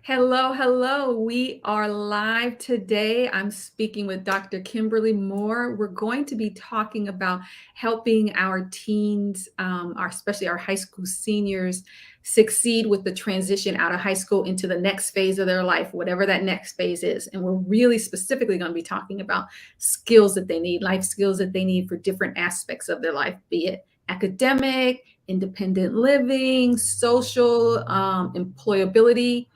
Hello, hello. We are live today. I'm speaking with Dr. Kimberly Moore. We're going to be talking about helping our teens, especially our high school seniors, succeed with the transition out of high school into the next phase of their life, whatever that next phase is. And we're really specifically going to be talking about skills that they need, life skills that they need for different aspects of their life, be it academic, independent living, social, employability.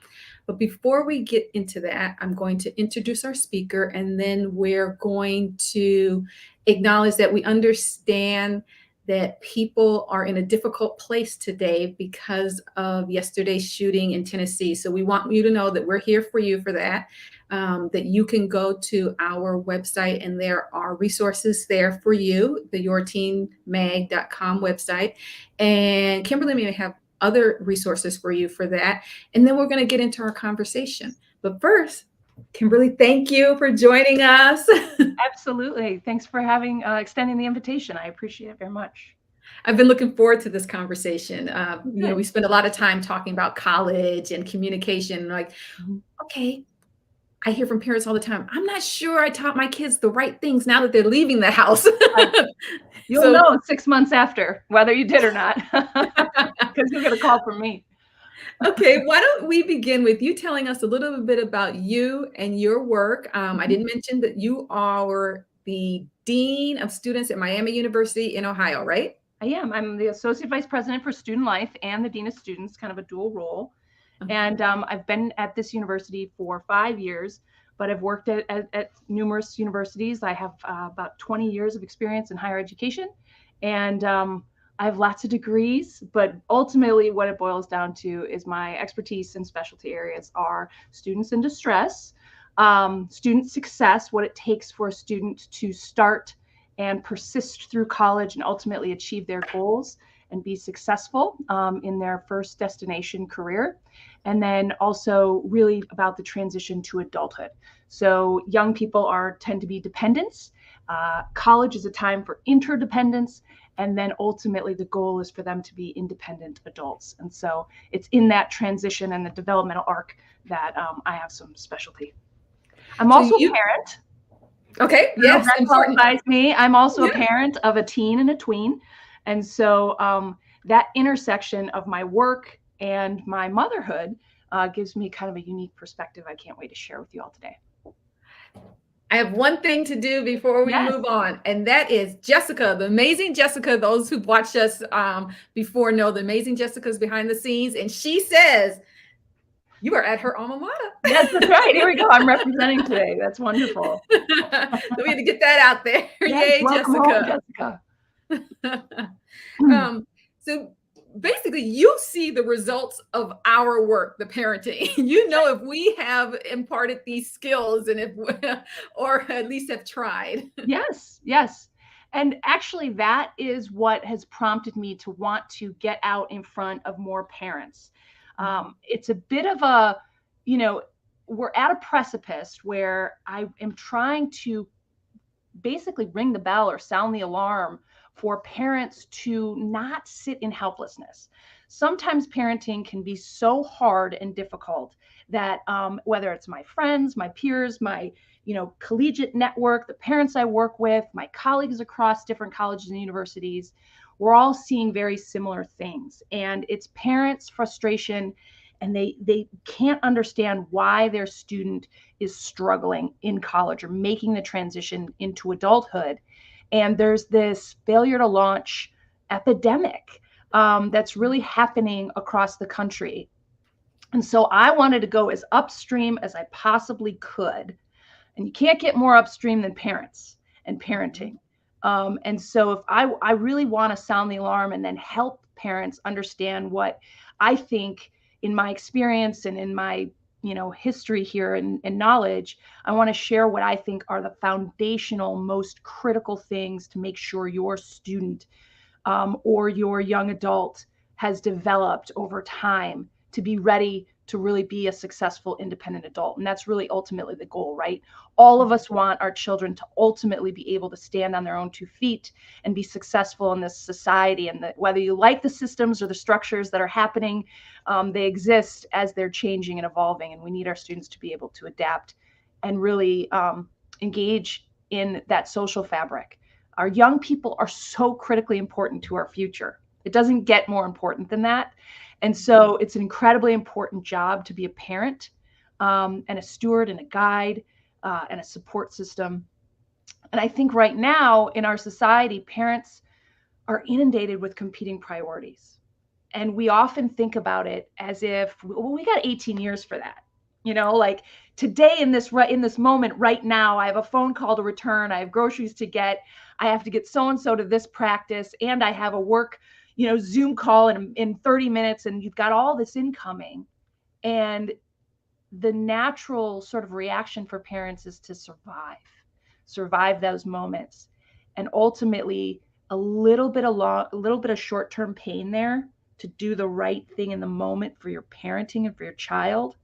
But before we get into that, I'm going to introduce our speaker, and then we're going to acknowledge that we understand that people are in a difficult place today because of yesterday's shooting in Tennessee. So we want you to know that we're here for you for that, that you can go to our website and there are resources there for you, the yourteenmag.com website. And Kimberly may have other resources for you for that. And then we're going to get into our conversation. But first, Kimberly, thank you for joining us. Absolutely. Thanks for extending the invitation. I appreciate it very much. I've been looking forward to this conversation. Good. We spend a lot of time talking about college and communication. Like, Mhm. okay, I hear from parents all the time, I'm not sure I taught my kids the right things now that they're leaving the house. Right. You'll So know 6 months after whether you did or not, because you'll get a call from me. okay, why don't we begin with you telling us a little bit about you and your work? I Mhm. didn't mention that you are the Dean of Students at Miami University in Ohio, right? I am. I'm the Associate Vice President for Student Life and the Dean of Students, kind of a dual role. Okay. And I've been at this university for 5 years, but I've worked at numerous universities. I have about 20 years of experience in higher education. And I have lots of degrees, but ultimately, what it boils down to is my expertise and specialty areas are students in distress, student success, what it takes for a student to start and persist through college and ultimately achieve their goals and be successful in their first destination career. And then also really about the transition to adulthood. So young people tend to be dependents. College is a time for interdependence, and then ultimately the goal is for them to be independent adults. And so it's in that transition and the developmental arc that I have some specialty. I'm So also a you, parent. okay, I don't know if yes, that important. qualifies me. I'm also a Yeah. parent of a teen and a tween. And so that intersection of my work and my motherhood gives me kind of a unique perspective I can't wait to share with you all today. I have one thing to do before we Yes. move on, and that is Jessica, the amazing Jessica. Those who've watched us before know the amazing Jessica's behind the scenes, and she says you are at her alma Yes, that's right. Here mater. we go. I'm representing today. That's wonderful. So we had to get that out there. Yes. Yay, Welcome home, Jessica. Jessica. um, so basically, you see the results of our work, the parenting. You know if we have imparted these skills and if, or at least have tried. Yes, yes. And actually, that is what has prompted me to want to get out in front of more parents. It's a bit of a, you know, we're at a precipice where I am trying to basically ring the bell or sound the alarm for parents to not sit in helplessness. Sometimes parenting can be so hard and difficult that whether it's my friends, my peers, my collegiate network, the parents I work with, my colleagues across different colleges and universities, we're all seeing very similar things. And it's parents' frustration, and they can't understand why their student is struggling in college or making the transition into adulthood. And there's this failure to launch epidemic that's really happening across the country. And so I wanted to go as upstream as I possibly could. And you can't get more upstream than parents and parenting. And so if I really want to sound the alarm and then help parents understand what I think in my experience and in my history here and knowledge, I want to share what I think are the foundational, most critical things to make sure your student or your young adult has developed over time to be ready to really be a successful independent adult. And that's really ultimately the goal, right? All of us want our children to ultimately be able to stand on their own 2 feet and be successful in this society. And that whether you like the systems or the structures that are happening, they exist as they're changing and evolving. And we need our students to be able to adapt and really engage in that social fabric. Our young people are so critically important to our future. It doesn't get more important than that. And so it's an incredibly important job to be a parent, and a steward and a guide, and a support system. And I think right now in our society, parents are inundated with competing priorities. And we often think about it as if, well, we got 18 years for that. Like today in this moment right now, I have a phone call to return, I have groceries to get, I have to get so and so to this practice, and I have a work Zoom call in 30 minutes, and you've got all this incoming. And the natural sort of reaction for parents is to survive those moments. And ultimately a little bit of short-term pain there to do the right thing in the moment for your parenting and for your child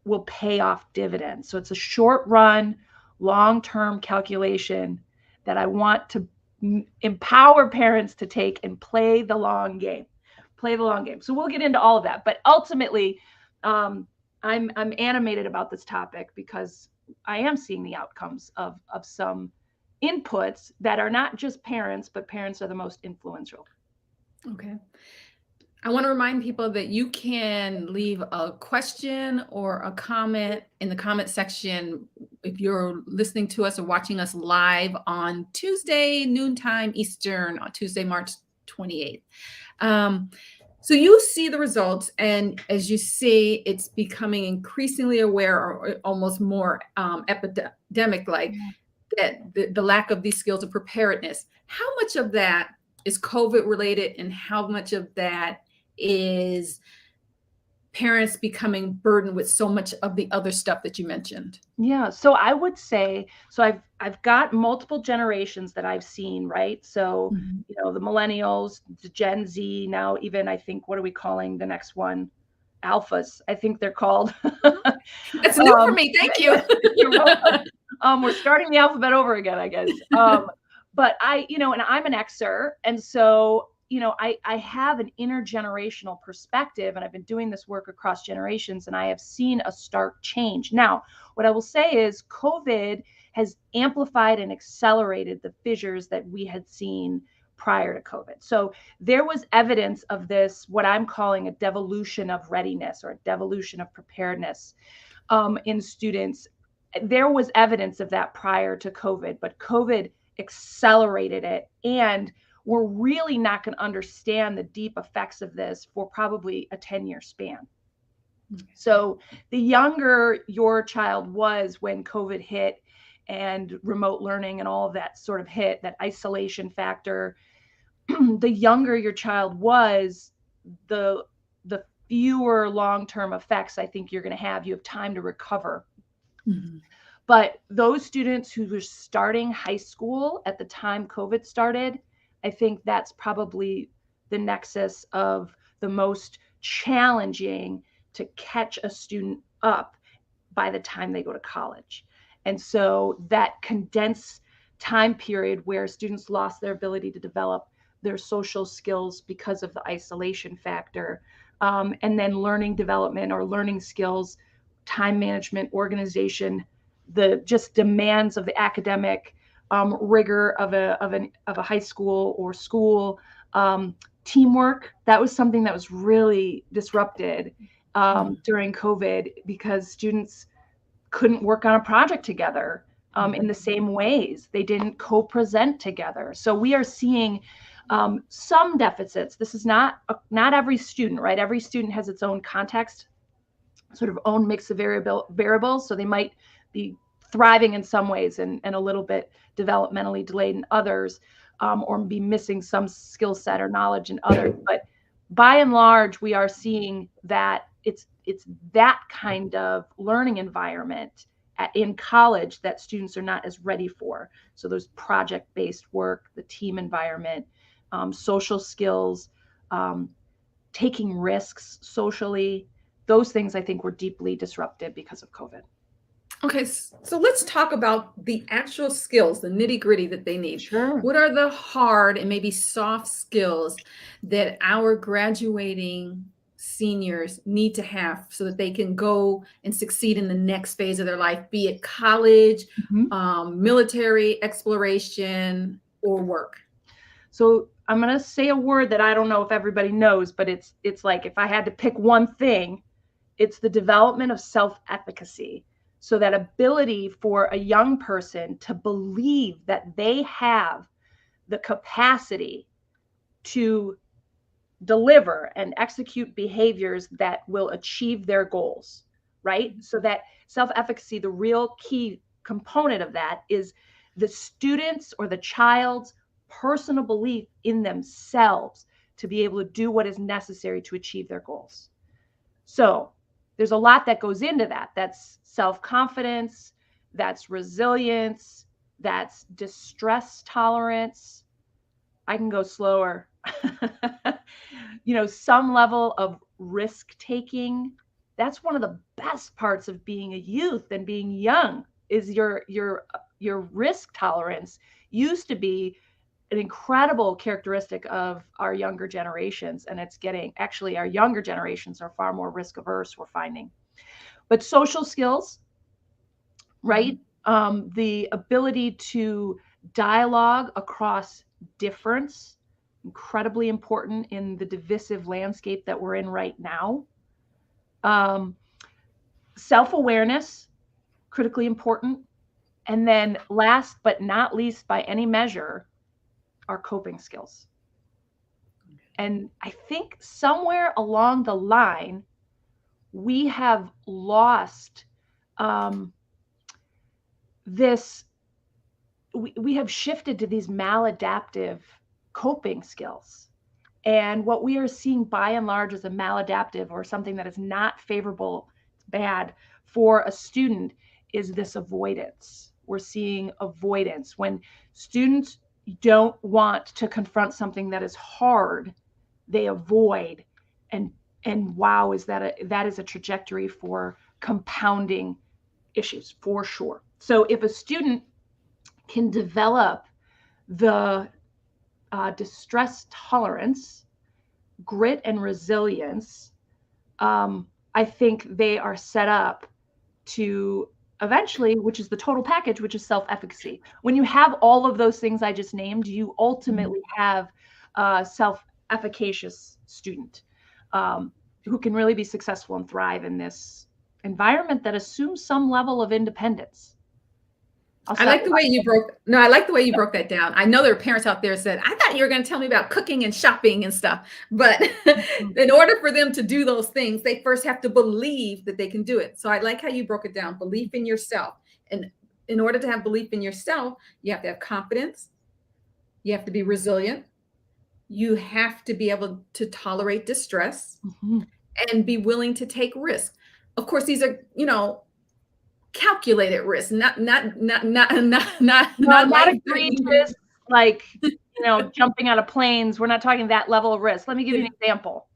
will pay off dividends. So it's a short run, long-term calculation that I want to empower parents to take and play the long game. So we'll get into all of that. But ultimately, I'm animated about this topic because I am seeing the outcomes of some inputs that are not just parents, but parents are the most influential. Okay. I want to remind people that you can leave a question or a comment in the comment section if you're listening to us or watching us live on Tuesday, noontime Eastern, on Tuesday, March 28th. So you see the results, and as you see, it's becoming increasingly aware or almost more epidemic-like, that the lack of these skills of preparedness. How much of that is COVID related, and how much of that is parents becoming burdened with so much of the other stuff that you mentioned? Yeah, so I would say, so I've got multiple generations that I've seen, right? So, Mhm. the millennials, the Gen Z, now even I think, what are we calling the next one? Alphas, I think they're called. That's new for me. Yeah, Thank yeah, you. you're welcome. We're starting the alphabet over again, I guess. But and I'm an Xer, and so I have an intergenerational perspective, and I've been doing this work across generations, and I have seen a stark change. Now, what I will say is COVID has amplified and accelerated the fissures that we had seen prior to COVID. So there was evidence of this, what I'm calling a devolution of readiness or a devolution of preparedness in students. There was evidence of that prior to COVID, but COVID accelerated it. And we're really not going to understand the deep effects of this for probably a 10-year span. So the younger your child was when COVID hit and remote learning and all of that sort of hit, that isolation factor, the younger your child was, the fewer long-term effects I think you're going to have. You have time to recover. Mhm. But those students who were starting high school at the time COVID started, I think that's probably the nexus of the most challenging to catch a student up by the time they go to college. And so that condensed time period where students lost their ability to develop their social skills because of the isolation factor, and then learning development or learning skills, time management, organization, the just demands of the academic rigor of a high school or school, teamwork. That was something that was really disrupted during COVID because students couldn't work on a project together in the same ways. They didn't co-present together. So we are seeing some deficits. This is not every student, right? Every student has its own context, sort of own mix of variables. So they might be thriving in some ways and a little bit developmentally delayed in others, or be missing some skill set or knowledge in others. But by and large, we are seeing that it's that kind of learning environment in college that students are not as ready for. So there's project-based work, the team environment, social skills, taking risks socially. Those things I think were deeply disrupted because of COVID. Okay, so let's talk about the actual skills, the nitty gritty that they need. Sure. What are the hard and maybe soft skills that our graduating seniors need to have so that they can go and succeed in the next phase of their life, be it college, Mhm. military exploration, or work? So I'm going to say a word that I don't know if everybody knows, but it's like if I had to pick one thing, it's the development of self-efficacy. So that ability for a young person to believe that they have the capacity to deliver and execute behaviors that will achieve their goals, right? So that self-efficacy, the real key component of that is the students or the child's personal belief in themselves to be able to do what is necessary to achieve their goals. So there's a lot that goes into that. That's self-confidence, that's resilience, that's distress tolerance. I can go slower. Some level of risk taking. That's one of the best parts of being a youth and being young is your risk tolerance used to be an incredible characteristic of our younger generations, and it's getting, actually our younger generations are far more risk averse, we're finding. But social skills, right? The ability to dialogue across difference, incredibly important in the divisive landscape that we're in right now. Self-awareness, critically important. And then last but not least by any measure, our coping skills. And I think somewhere along the line, we have lost this, we have shifted to these maladaptive coping skills. And what we are seeing by and large as a maladaptive or something that is not favorable, bad for a student is this avoidance. We're seeing avoidance. When students don't want to confront something that is hard, they avoid. And wow, that is a trajectory for compounding issues for sure. So if a student can develop the distress tolerance, grit, and resilience, I think they are set up to eventually, which is the total package, which is self-efficacy. When you have all of those things I just named, you ultimately have a self-efficacious student who can really be successful and thrive in this environment that assumes some level of independence. I like the way you broke. No, I like the way you broke that down. I know there are parents out there said, "I thought you were going to tell me about cooking and shopping and stuff." But in order for them to do those things, they first have to believe that they can do it. So I like how you broke it down. Belief in yourself, and in order to have belief in yourself, you have to have confidence. You have to be resilient. You have to be able to tolerate distress and be willing to take risks. Of course, these are calculated risk, not Not life. egregious, like, jumping out of planes. We're not talking that level of risk. Let me give you an example.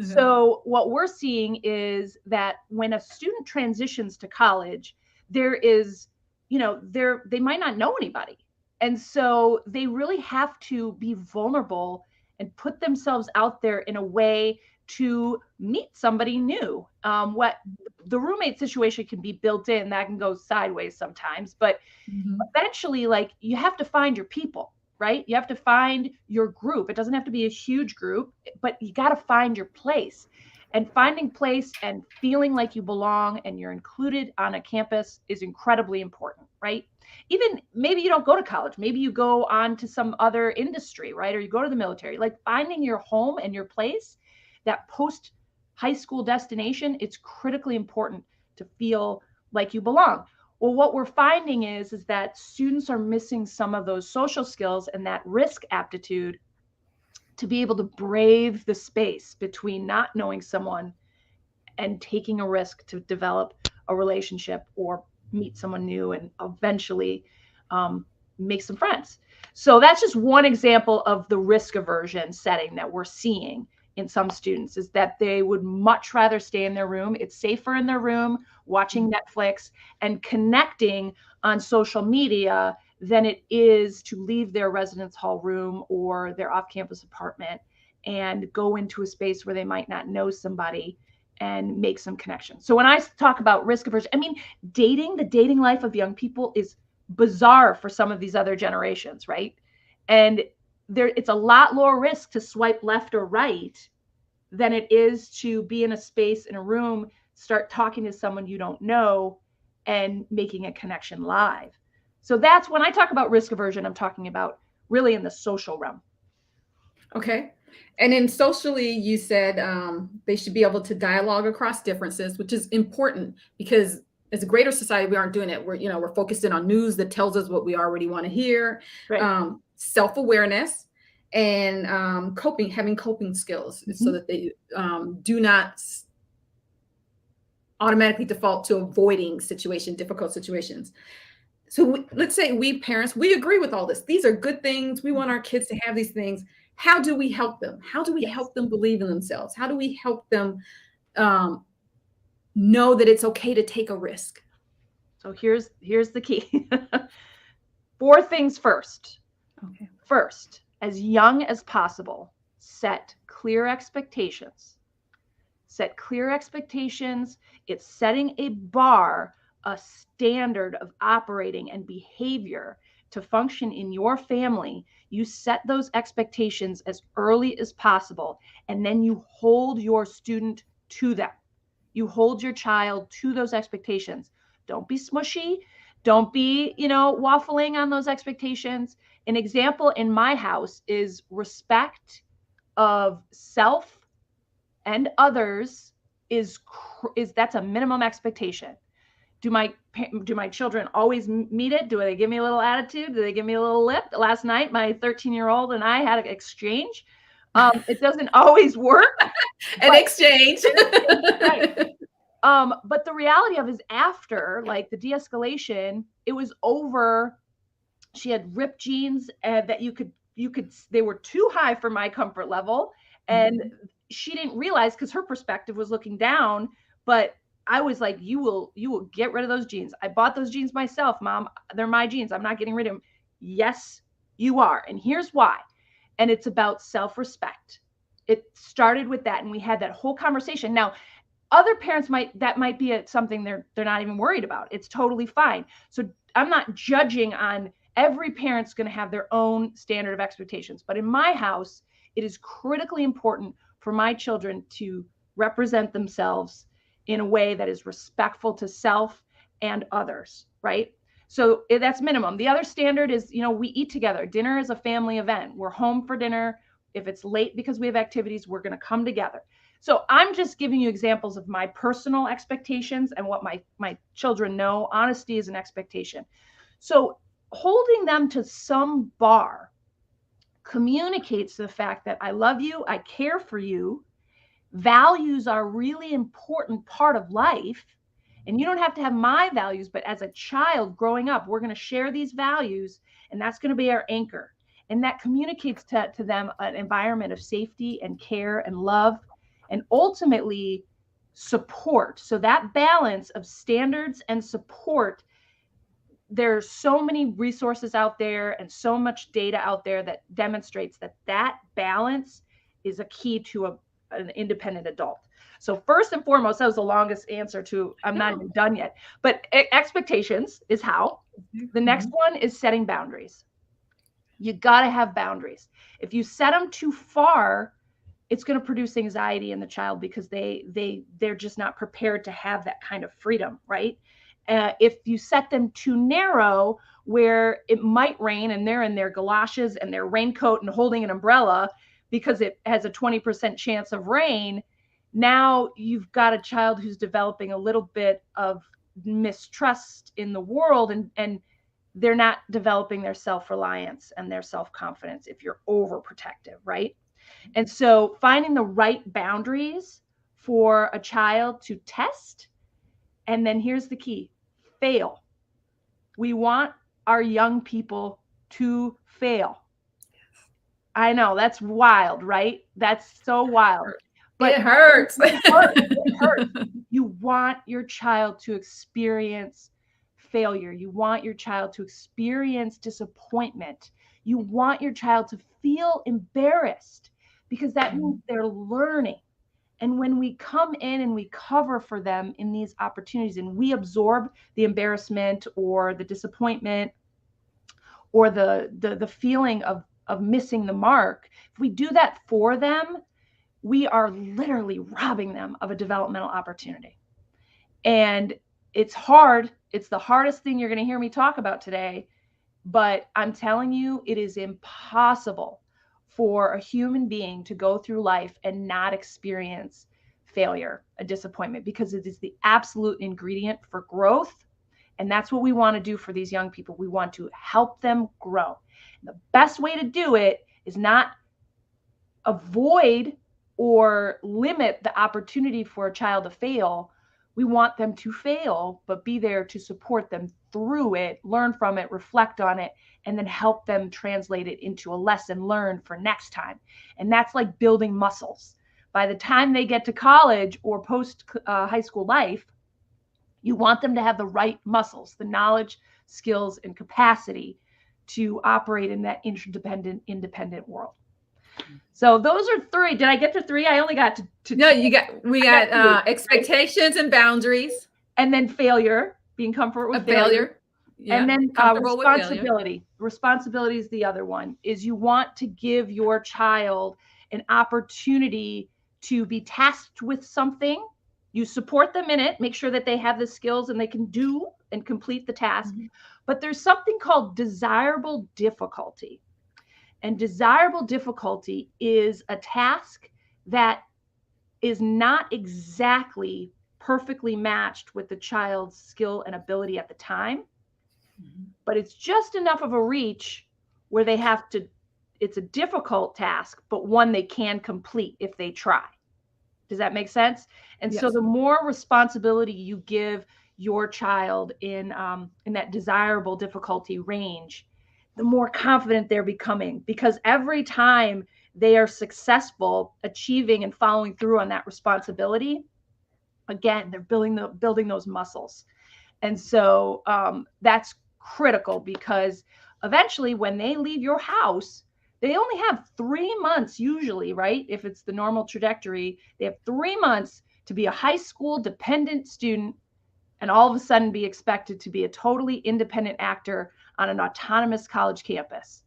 So what we're seeing is that when a student transitions to college, there is, they might not know anybody. And so they really have to be vulnerable and put themselves out there in a way to meet somebody new. What the roommate situation can be built in, that can go sideways sometimes, but eventually, like, you have to find your people, right? You have to find your group. It doesn't have to be a huge group, but you got to find your place. And finding place and feeling like you belong and you're included on a campus is incredibly important, right? Even maybe you don't go to college, maybe you go on to some other industry, right? Or you go to the military. Like, finding your home and your place, that post high school destination, it's critically important to feel like you belong. Well, what we're finding is that students are missing some of those social skills and that risk aptitude to be able to brave the space between not knowing someone and taking a risk to develop a relationship or meet someone new and eventually make some friends. So that's just one example of the risk aversion setting that we're seeing in some students is that they would much rather stay in their room. It's safer in their room, watching Netflix and connecting on social media than it is to leave their residence hall room or their off-campus apartment and go into a space where they might not know somebody and make some connections. So when I talk about risk aversion, I mean, the dating life of young people is bizarre for some of these other generations, right? And it's a lot lower risk to swipe left or right than it is to be in a space, in a room, start talking to someone you don't know and making a connection live. So that's when I talk about risk aversion, I'm talking about really in the social realm. Okay. And then socially, you said they should be able to dialogue across differences, which is important because as a greater society, we aren't doing it. We're focused in on news that tells us what we already want to hear, Right. Self-awareness, and having coping skills so that they do not automatically default to avoiding difficult situations. So let's say we parents, we agree with all this. These are good things. We want our kids to have these things. How do we help them? How do we Yes. help them believe in themselves? How do we help them know that it's okay to take a risk? So here's the key. 4 things first. Okay. First, as young as possible, set clear expectations. Set clear expectations. It's setting a bar, a standard of operating and behavior to function in your family. You set those expectations as early as possible, and then you hold your student to them. You hold your child to those expectations. Don't be smushy. Don't be, waffling on those expectations. An example in my house is respect of self and others is that's a minimum expectation. Do my children always meet it? Do they give me a little attitude? Do they give me a little lip? Last night, my 13-year-old and I had an exchange. It doesn't always work. An exchange. Right. But the reality of it is after, like, the de-escalation, it was over. She had ripped jeans that they were too high for my comfort level. And she didn't realize, because her perspective was looking down, but I was like, you will get rid of those jeans. I bought those jeans myself, Mom. They're my jeans. I'm not getting rid of them. Yes, you are. And here's why. And it's about self-respect. It started with that. And we had that whole conversation. Now, other parents might be something they're not even worried about. It's totally fine. So I'm not judging on every parent's going to have their own standard of expectations. But in my house, it is critically important for my children to represent themselves in a way that is respectful to self and others, right? So that's minimum. The other standard is, we eat together. Dinner is a family event. We're home for dinner. If it's late because we have activities, we're going to come together. So I'm just giving you examples of my personal expectations and what my children know. Honesty is an expectation. So holding them to some bar communicates the fact that I love you, I care for you. Values are a really important part of life. And you don't have to have my values, but as a child growing up, we're going to share these values, and that's going to be our anchor. And that communicates to them an environment of safety and care and love, and ultimately support. So that balance of standards and support, there's so many resources out there and so much data out there that demonstrates that balance is a key to an independent adult. So first and foremost, that was the longest answer to, I'm not even done yet, but expectations is how. The next one is setting boundaries. You got to have boundaries. If you set them too far, it's going to produce anxiety in the child because they're just not prepared to have that kind of freedom, right? If you set them too narrow, where it might rain and they're in their galoshes and their raincoat and holding an umbrella because it has a 20% chance of rain, now you've got a child who's developing a little bit of mistrust in the world, and they're not developing their self-reliance and their self-confidence if you're overprotective, right? And so finding the right boundaries for a child to test. And then here's the key: fail. We want our young people to fail. I know, that's wild, right? That's so wild. It But hurts. it hurts. It hurts. You want your child to experience failure. You want your child to experience disappointment. You want your child to feel embarrassed because that means they're learning. And when we come in and we cover for them in these opportunities and we absorb the embarrassment or the disappointment or the feeling of missing the mark, if we do that for them, we are literally robbing them of a developmental opportunity. And it's hard. It's the hardest thing you're going to hear me talk about today. But I'm telling you, it is impossible for a human being to go through life and not experience failure, a disappointment, because it is the absolute ingredient for growth. And that's what we want to do for these young people. We want to help them grow. And the best way to do it is not avoid or limit the opportunity for a child to fail. We want them to fail, but be there to support them through it, learn from it, reflect on it, and then help them translate it into a lesson learned for next time. And that's like building muscles. By the time they get to college or post high school life, you want them to have the right muscles, the knowledge, skills, and capacity to operate in that interdependent, independent world. So those are three. Did I get to three? I only got to No, two. we got got expectations and boundaries. And then failure, being comfortable with A failure. And Yeah. then Comfortable with failure. responsibility. Responsibility is the other one, is you want to give your child an opportunity to be tasked with something. You support them in it, make sure that they have the skills and they can do and complete the task. But there's something called desirable difficulty. And desirable difficulty is a task that is not exactly perfectly matched with the child's skill and ability at the time, but it's just enough of a reach where they have to, it's a difficult task, but one they can complete if they try. Does that make sense? And so the more responsibility you give your child in that desirable difficulty range, the more confident they're becoming, because every time they are successful achieving and following through on that responsibility, again, they're building those muscles. And so that's critical, because eventually when they leave your house, they only have 3 months usually, right? If it's the normal trajectory, they have 3 months to be a high school dependent student and all of a sudden be expected to be a totally independent actor on an autonomous college campus.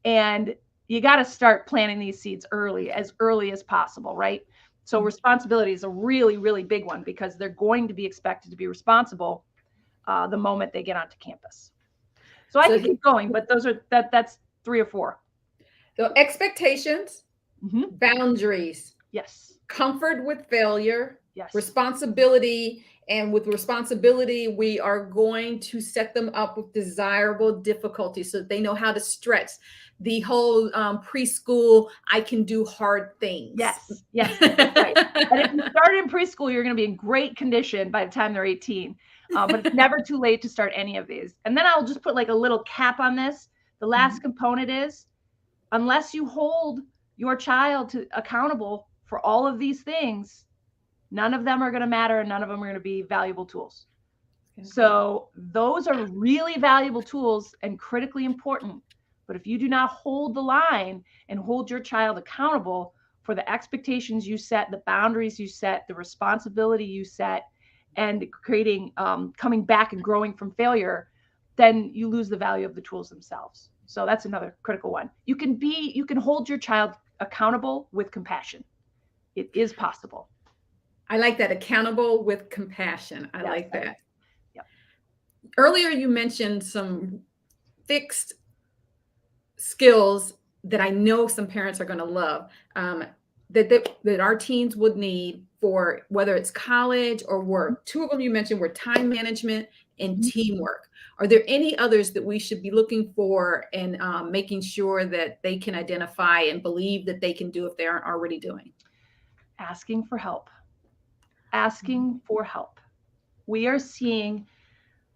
And you got to start planting these seeds as early as possible, right? So responsibility is a really, really big one, because they're going to be expected to be responsible the moment they get onto campus. So I can keep going, but that's 3 or 4. So expectations, boundaries, yes, comfort with failure, yes, responsibility. And with responsibility, we are going to set them up with desirable difficulty so that they know how to stretch. The whole preschool, I can do hard things. Yes, that's right. And if you started in preschool, you're going to be in great condition by the time they're 18. But it's never too late to start any of these. And then I'll just put like a little cap on this. The last component is, unless you hold your child accountable for all of these things, none of them are going to matter and none of them are going to be valuable tools. So those are really valuable tools and critically important. But if you do not hold the line and hold your child accountable for the expectations you set, the boundaries you set, the responsibility you set, and creating, coming back and growing from failure, then you lose the value of the tools themselves. So that's another critical one. You can hold your child accountable with compassion. It is possible. I like that. Accountable with compassion. I like that. Yep. Earlier, you mentioned some fixed skills that I know some parents are going to love, that our teens would need for whether it's college or work. 2 of them you mentioned were time management and teamwork. Are there any others that we should be looking for and making sure that they can identify and believe that they can do if they aren't already doing? Asking for help. Asking for help. We are seeing,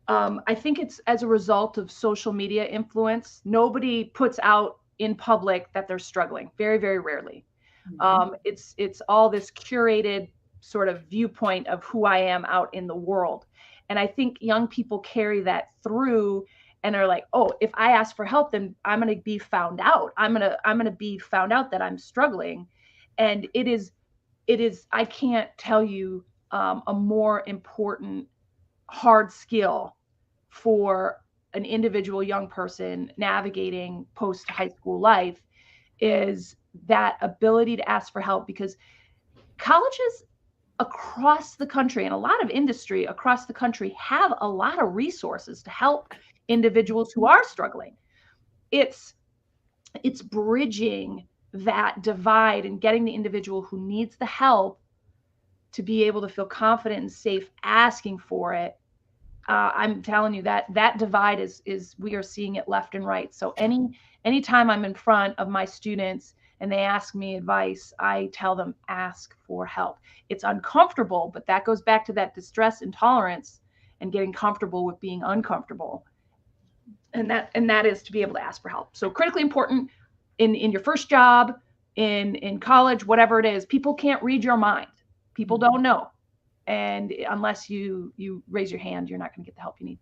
I think it's as a result of social media influence. Nobody puts out in public that they're struggling. Very, very rarely. Mhm. It's all this curated sort of viewpoint of who I am out in the world. And I think young people carry that through and are like, oh, if I ask for help, then I'm going to be found out. I'm going to be found out that I'm struggling. And it is, I can't tell you a more important hard skill for an individual young person navigating post high school life is that ability to ask for help, because colleges across the country and a lot of industry across the country have a lot of resources to help individuals who are struggling. It's it's bridging that divide and getting the individual who needs the help to be able to feel confident and safe asking for it. I'm telling you that that divide is we are seeing it left and right. So anytime I'm in front of my students and they ask me advice, I tell them ask for help. It's uncomfortable, but that goes back to that distress intolerance and getting comfortable with being uncomfortable. And that is to be able to ask for help. So critically important in your first job, in college, whatever it is. People can't read your mind. People don't know, and unless you raise your hand, you're not going to get the help you need.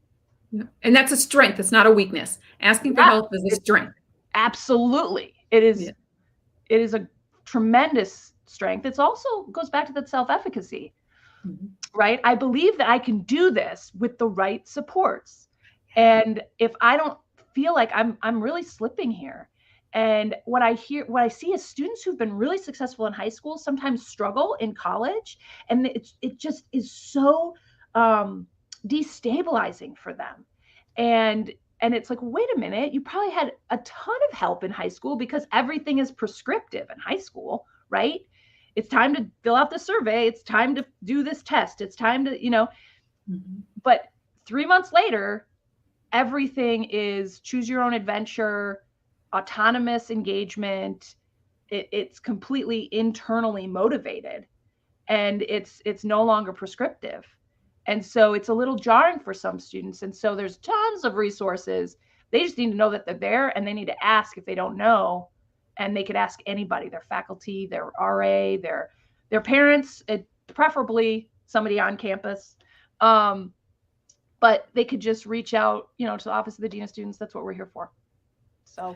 Yeah. And that's a strength. It's not a weakness. Asking for Yeah, help is a it, strength. absolutely. It Yeah. is. It is a tremendous strength. It's also goes back to that self-efficacy, Mhm. right? I believe that I can do this with the right supports. And if I don't feel like I'm really slipping here. And what I see is students who've been really successful in high school sometimes struggle in college, and it just is so um, destabilizing for them. And and it's like, wait a minute, you probably had a ton of help in high school because everything is prescriptive in high school, right? It's time to fill out the survey. It's time to do this test. It's time to. Mhm. But 3 months later, everything is choose your own adventure, autonomous engagement. It's completely internally motivated, and it's no longer prescriptive. And so it's a little jarring for some students. And so there's tons of resources. They just need to know that they're there, and they need to ask if they don't know. And they could ask anybody, their faculty, their RA, their parents, preferably somebody on campus. Um, but they could just reach out, to the office of the dean of students. That's what we're here for. So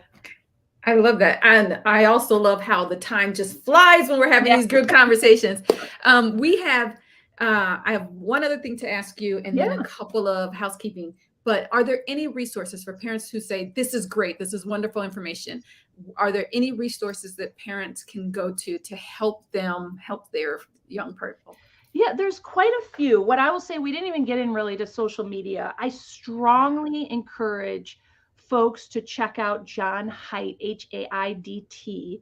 I love that. And I also love how the time just flies when we're having yeah, these good conversations. We have, I have one other thing to ask you and then a yeah. couple of housekeeping. But are there any resources for parents who say, this is great, this is wonderful information? Are there any resources that parents can go to help them help their young people? Yeah, there's quite a few. What I will say, we didn't even get in really to social media. I strongly encourage folks to check out John Haidt, Haidt.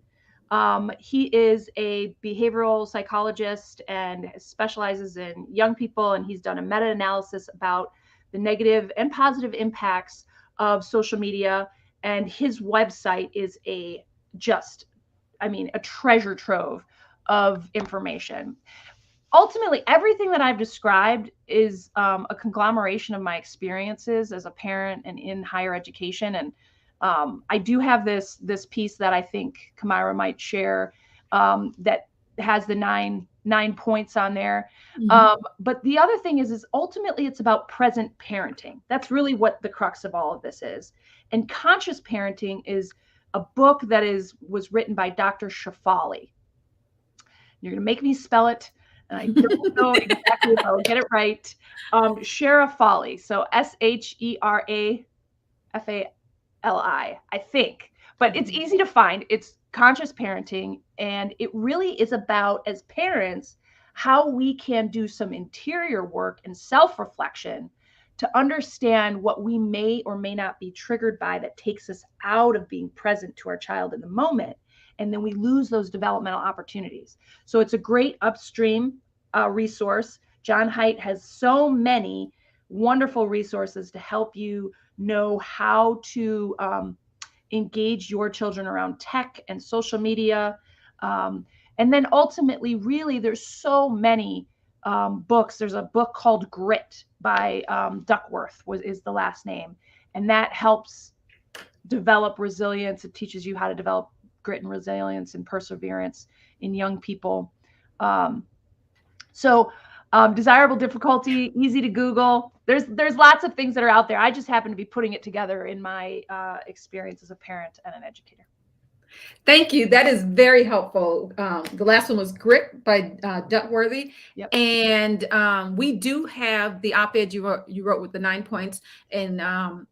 He is a behavioral psychologist and specializes in young people, and he's done a meta-analysis about the negative and positive impacts of social media. And his website is a treasure trove of information. Ultimately, everything that I've described is a conglomeration of my experiences as a parent and in higher education. And I do have this piece that I think Kamira might share, that has the nine points on there. Mhm. But the other thing is ultimately it's about present parenting. That's really what the crux of all of this is. And conscious parenting is a book that was written by Dr. Shafali. You're going to make me spell it, and I don't know exactly if I'll get it right. Sherafali, so Sherafali, I think, but it's Mhm. easy to find. It's conscious parenting, and it really is about, as parents, how we can do some interior work and self-reflection to understand what we may or may not be triggered by that takes us out of being present to our child in the moment. And then we lose those developmental opportunities. So it's a great upstream resource. John Haidt has so many wonderful resources to help you know how to engage your children around tech and social media. And then ultimately, really, there's so many books. There's a book called Grit by Duckworth is the last name. And that helps develop resilience. It teaches you how to develop grit and resilience and perseverance in young people. Um, so desirable difficulty, easy to Google. There's lots of things that are out there. I just happen to be putting it together in my experience as a parent and an educator. Thank you. That is very helpful. The last one was Grit by Duckworthy. Yep. And we do have the op-ed you wrote with the 9 points. And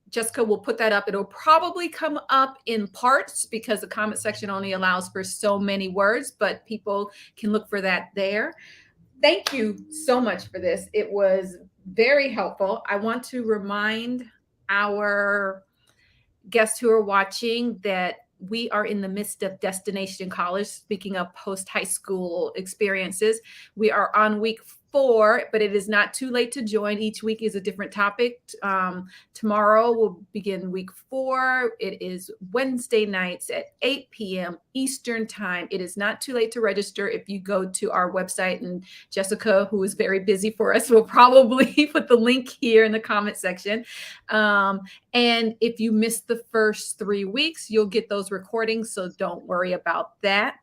Jessica will put that up. It'll probably come up in parts because the comment section only allows for so many words, but people can look for that there. Thank you so much for this. It was very helpful. I want to remind our guests who are watching that we are in the midst of Destination College. Speaking of post high school experiences, we are on week 4, but it is not too late to join. Each week is a different topic. Tomorrow we'll begin week 4. It is Wednesday nights at 8 p.m. Eastern time. It is not too late to register if you go to our website, and Jessica, who is very busy for us, will probably put the link here in the comment section. And if you missed the first 3 weeks, you'll get those recordings, so don't worry about that.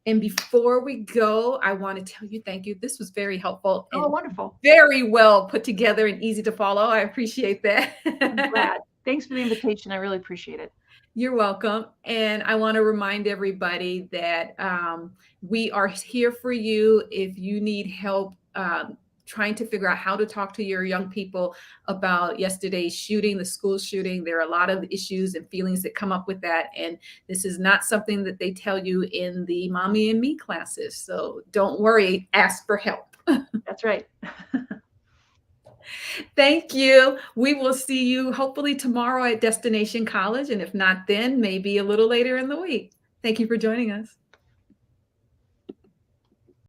And before we go, I want to tell you thank you. This was very helpful and wonderful. Very well put together and easy to follow. I appreciate that. I'm glad. Thanks for the invitation. I really appreciate it. You're welcome. And I want to remind everybody that we are here for you if you need help trying to figure out how to talk to your young people about yesterday's shooting, the school shooting. There are a lot of issues and feelings that come up with that. And this is not something that they tell you in the Mommy and Me classes. So don't worry, ask for help. That's right. Thank you. We will see you hopefully tomorrow at Destination College. And if not then, maybe a little later in the week. Thank you for joining us.